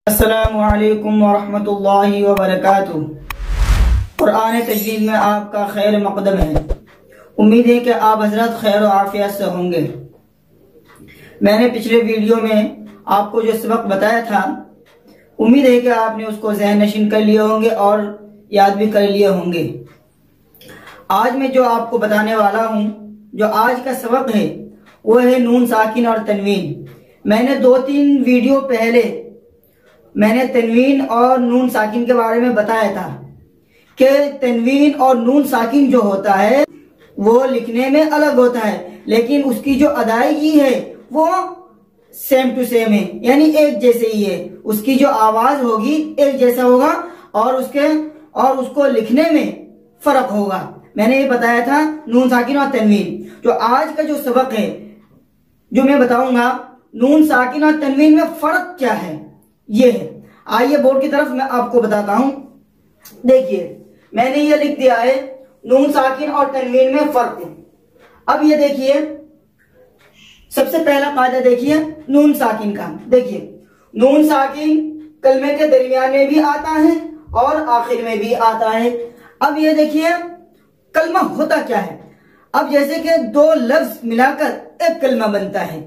अस्सलामु अलैकुम वरहमतुल्लाहि वबरकातुहू। कुरान तजवीद में आपका खैर मकदम है। उम्मीद है कि आप हजरत खैर और आफियत से होंगे। मैंने पिछले वीडियो में आपको जो सबक बताया था, उम्मीद है कि आपने उसको ज़हन नशीन कर लिए होंगे और याद भी कर लिए होंगे। आज मैं जो आपको बताने वाला हूँ, जो आज का सबक है, वो है नून साकिन और तनवीन। मैंने 2-3 वीडियो पहले मैंने तनवीन और नून साकिन के बारे में बताया था कि तनवीन और नून साकिन जो होता है वो लिखने में अलग होता है, लेकिन उसकी जो अदायगी है वो सेम टू सेम है, यानी एक जैसे ही है। उसकी जो आवाज होगी एक जैसा होगा और उसको लिखने में फर्क होगा। मैंने ये बताया था नून साकिन और तनवीन। जो आज का जो सबक है, जो मैं बताऊंगा नून साकिन और तनवीन में फर्क क्या है, ये है। आइए बोर्ड की तरफ मैं आपको बताता हूं। देखिए, मैंने ये लिख दिया है नून साकिन और तनवीन में फर्क। अब ये देखिए, सबसे पहला कायदा देखिए नून साकिन का। देखिए, नून साकिन कलमे के दरमियान में भी आता है और आखिर में भी आता है। अब ये देखिए कलमा होता क्या है। अब जैसे कि 2 लफ्ज मिलाकर एक कलमा बनता है,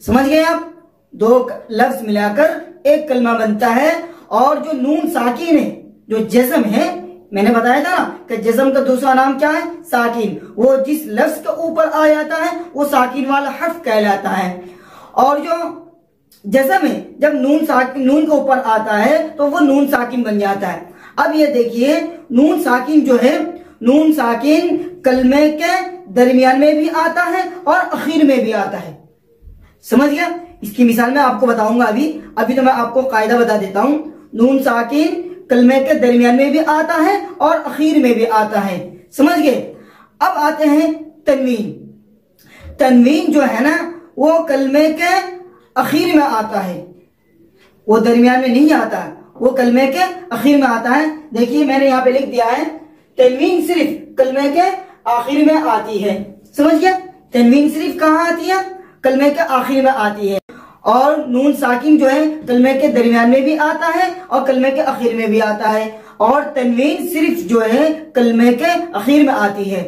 समझ गए आप? 2 लफ्ज मिलाकर एक कलमा बनता है। और जो नून साकिन है, जो जज़म है, मैंने बताया था ना कि जज़म का दूसरा नाम क्या है? साकिन। वो जिस लफ्ज के ऊपर आ जाता है वो साकिन वाला हर्फ कहलाता है। और जो जज़म है, जब नून के ऊपर आता है तो वो नून साकिन बन जाता है। अब ये देखिए, नून साकिन जो है, नून साकिन कलमे के दरमियान में भी आता है और आखिर में भी आता है। समझ गया? इसकी मिसाल मैं आपको बताऊंगा अभी तो मैं आपको कायदा बता देता हूं। नून साकिन कलमे के दरमियान में भी आता है और आखिर में भी आता है। समझ गए? अब आते हैं तनवीन। तनवीन जो है ना, वो कलमे के आखिर में आता है, वो दरमियान में नहीं आता, वो कलमे के आखिर में आता है। देखिए, मैंने यहाँ पे लिख दिया है तनवीन सिर्फ कलमे के आखिर में आती है। समझ गया? तनवीन सिर्फ कहाँ आती है? कलमे के आखिर में आती है। और नून साकिन जो है कलमे के दरमियान में भी आता है और कलमे के आखिर में भी आता है। और तनवीन सिर्फ जो है कलमे के आखिर में आती है।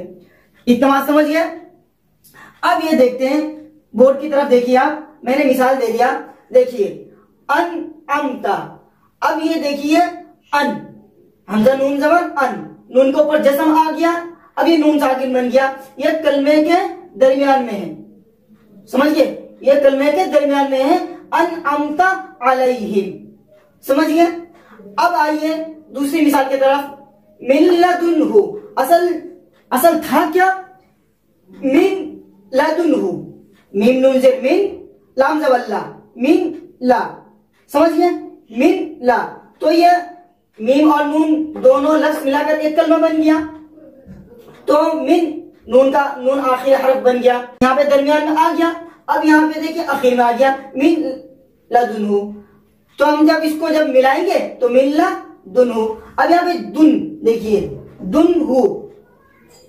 इतना बात समझ गया? अब ये देखते हैं, बोर्ड की तरफ देखिए आप, मैंने मिसाल दे दिया। देखिए, अन अमता। अब ये देखिए, अन हमजा नून जबर अन, नून के ऊपर जस्म आ गया, अब ये नून साकिन बन गया। ये कलमे के दरमियान में है। समझिए, ये कलमे के दरमियान में है। अन अमता अलैहिम। समझिए? अब आइए दूसरी मिसाल की तरफ। मिन लदुन्हु। असल था क्या? मिन लदुन्हु। मीम नून जेर मिन, लाम जबर ला, मिन ला। समझिए? मिन ला। तो ये मीम और नून दोनों लफ्ज मिलाकर एक कलमा बन गया। तो मिन नून का नून आखिर हरफ बन गया, यहाँ पे दरमियान में आ गया। अब यहाँ पे देखिए आखिर में आ गया मिन लदुन्हु। तो हम जब मिलाएंगे तो मिन लदुन्हु। अब यहाँ पे दुन, देखिए दुन्हु,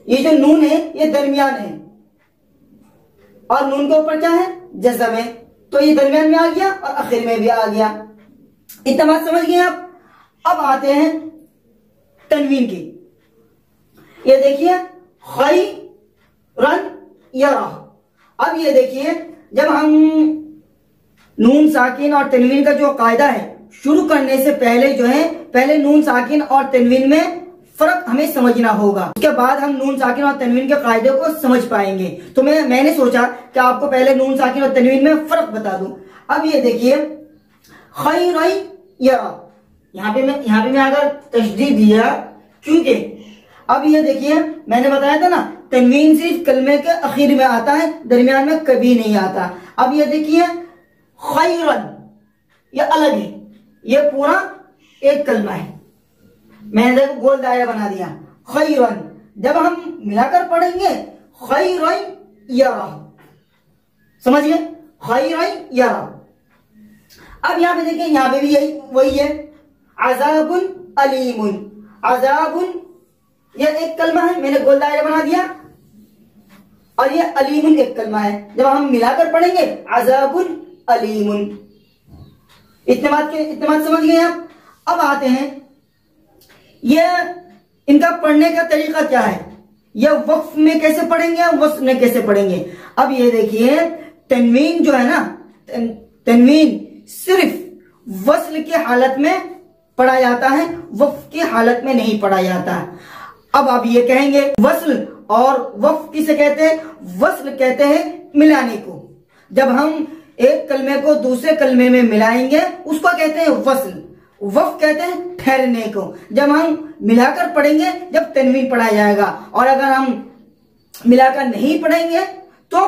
ये जो नून है ये दरमियान है और नून के ऊपर क्या है? जज़म है। तो ये दरमियान में आ गया और आखिर में भी आ गया। इतना बात समझ गए आप? अब आते हैं तनवीन की। ये देखिए खैरन यरा। अब ये देखिए, जब हम नून साकिन और तनवीन का जो कायदा है, शुरू करने से पहले जो है, पहले नून साकिन और तनवीन में फर्क हमें समझना होगा, उसके बाद हम नून साकिन और तनवीन के कायदे को समझ पाएंगे। तो मैंने सोचा कि आपको पहले नून साकिन और तनवीन में फर्क बता दूं। अब ये देखिए खैरन यरा, यहाँ पे मैं अगर तशदीद दिया, क्योंकि अब ये देखिए मैंने बताया था ना, तनवीन सिर्फ कलमे के आखिर में आता है, दरमियान में कभी नहीं आता। अब ये देखिए खैरन, ये अलग है, ये पूरा एक कलमा है। मैंने देखो गोल दायरा बना दिया। खैरन जब हम मिलाकर पढ़ेंगे खैरन यरा। समझिए? खैरन यरा। अब यहाँ पे देखिए, यहाँ पे भी यही वही है, अज़ाबुन अलीमुन। अज़ाबुन ये एक कलमा है, मैंने गोल दायरा बना दिया, और ये अलीमुन एक कलमा है। जब हम मिलाकर पढ़ेंगे अज़ाबुन अलीमुन, इतने बात समझ गए आप। अब आते हैं ये इनका पढ़ने का तरीका क्या है, यह वक्फ में कैसे पढ़ेंगे और वस्ल में कैसे पढ़ेंगे। अब ये देखिए तनवीन जो है ना, तनवीन सिर्फ वस्ल की हालत में पढ़ा जाता है, वक्फ की हालत में नहीं पढ़ा जाता है। अब आप ये कहेंगे वस्ल और वक्फ किसे कहते हैं, वस्ल कहते हैं मिलाने को। जब हम एक कलमे को दूसरे कलमे में मिलाएंगे उसको कहते हैं वस्ल। वक्फ कहते हैं ठहरने को, जब हम मिलाकर पढ़ेंगे जब तनवीन पढ़ा जाएगा। और अगर हम मिलाकर नहीं पढ़ेंगे तो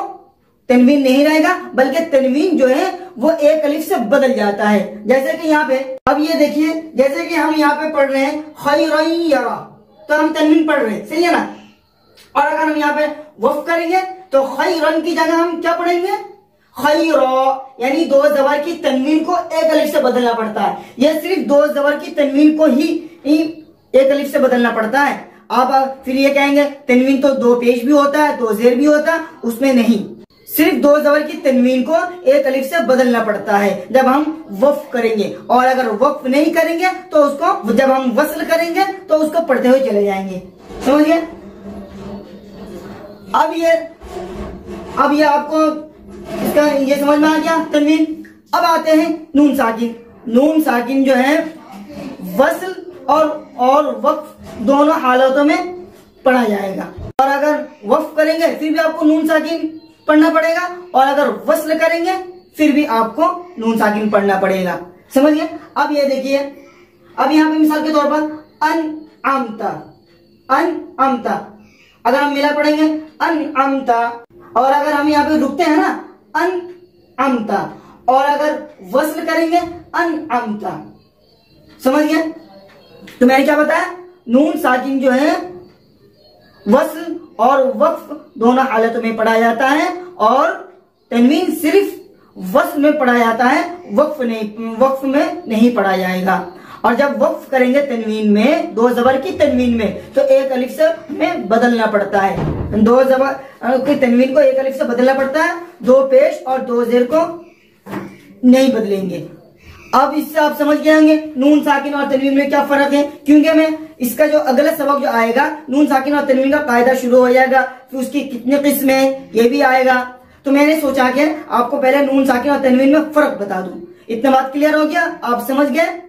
तनवीन नहीं रहेगा, बल्कि तनवीन जो है वो एक अलिफ से बदल जाता है। जैसे कि यहाँ पे अब ये देखिए, जैसे कि हम यहाँ पे पढ़ रहे हैं खैरयरा, तो हम तनवीन पढ़ रहे हैं, सही है ना। और अगर हम यहाँ पे वक्फ करेंगे तो खैरन की जगह हम क्या पढ़ेंगे, खैरा, यानी दो ज़बर की तनवीन को एक अलिफ से बदलना पड़ता है। यह सिर्फ दो ज़बर की तनवीन को ही एक अलिफ से बदलना पड़ता है। आप फिर ये कहेंगे तनवीन तो दो पेश भी होता है, दो जेर भी होता है, उसमें नहीं, सिर्फ दो ज़बर की तनवीन को एक अलिफ से बदलना पड़ता है जब हम वक्फ करेंगे। और अगर वक्फ नहीं करेंगे तो उसको, जब हम वस्ल करेंगे तो उसको पढ़ते हुए चले जाएंगे, समझ गए। अब ये आपको इसका ये समझ में आ गया तनवीन। अब आते हैं नून साकिन। नून साकिन जो है वस्ल और वक्फ दोनों हालतों में पढ़ा जाएगा। और अगर वक्फ करेंगे फिर भी आपको नून साकिन पढ़ना पड़ेगा, और अगर वस्ल करेंगे फिर भी आपको नून साकिन पढ़ना पड़ेगा, समझिए। अब ये देखिए, अब यहाँ पे मिसाल के तौर पर अनअमता, अनअमता, अगर हम मिला पढ़ेंगे अनअमता, और अगर हम यहाँ पे रुकते हैं ना अनअमता, और अगर वस्ल करेंगे अनअमता, समझ गए। तो मैंने क्या बताया, नून साकिन जो है वस्ल और वक्फ दोनों हालतों में पढ़ा जाता है, और तनवीन सिर्फ वस्ल में पढ़ा जाता है, वक्फ में नहीं पढ़ा जाएगा। और जब वक्फ करेंगे तनवीन में, दो ज़बर की तनवीन में, तो एक अलिफ से में बदलना पड़ता है। दो ज़बर की तनवीन को एक अलिफ से बदलना पड़ता है, दो पेश और दो जेर को नहीं बदलेंगे। अब इससे आप समझ गए होंगे नून साकिन और तनवीन में क्या फर्क है, क्योंकि मैं इसका जो अगला सबक जो आएगा नून साकिन और तनवीन का कायदा शुरू हो जाएगा, फिर उसकी कितने किस्में हैं ये भी आएगा। तो मैंने सोचा कि आपको पहले नून साकिन और तनवीन में फर्क बता दूं। इतना बात क्लियर हो गया, आप समझ गए।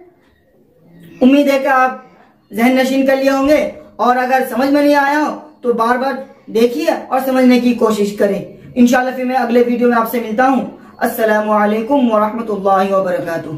उम्मीद है कि आप ज़हन नशीन कर लिए होंगे, और अगर समझ में नहीं आया हो तो बार बार देखिए और समझने की कोशिश करें। इंशाल्लाह फिर मैं अगले वीडियो में आपसे मिलता हूँ। अस्सलामु अलैकुम व रहमतुल्लाहि व बरकातुहू।